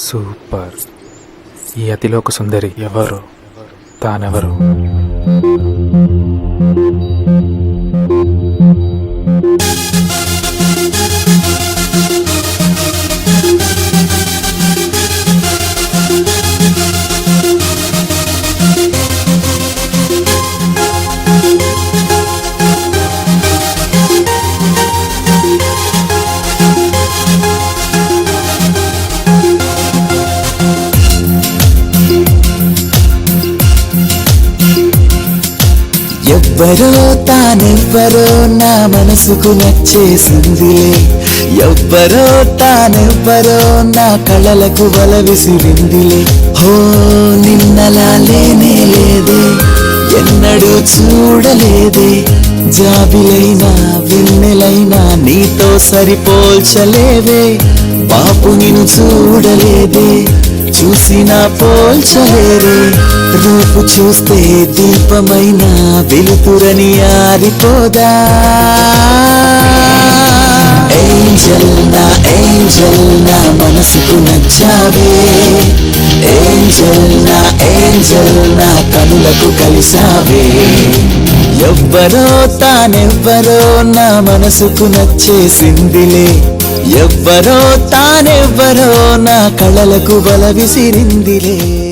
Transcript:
Super. ఈ అతిలోక సుందరి ఎవరు? తానెవరు? ఎవ్వరో తానెవ్వరో నా మనసుకు నచ్చేసిందిలే. ఎవ్వరో తానెవ్వరో నా కళలకు వల విసిరిందిలే. హో నిన్నలా లేనే లేదే, ఎన్నడూ చూడలేదే. జాబిలైనా వెన్నెలైనా నీతో సరిపోల్చలేవే. బాపు నిన్ను చూడలేదే, చూసినా పోల్చలేరే. రూపు చూస్తే దీపమైన వెలుతురని ఆరిపోదా. ఏంజల్ నా ఏంజల్ నా మనసుకు నచ్చావే. ఏంజల్ నా ఏంజల్ నా కనులకు కలిసావే. ఎవ్వరో తానెవ్వరో నా మనసుకు నచ్చేసిందిలే. ఎవ్వరో తానెవ్వరో నా కళలకు బల విసిరిందిలే.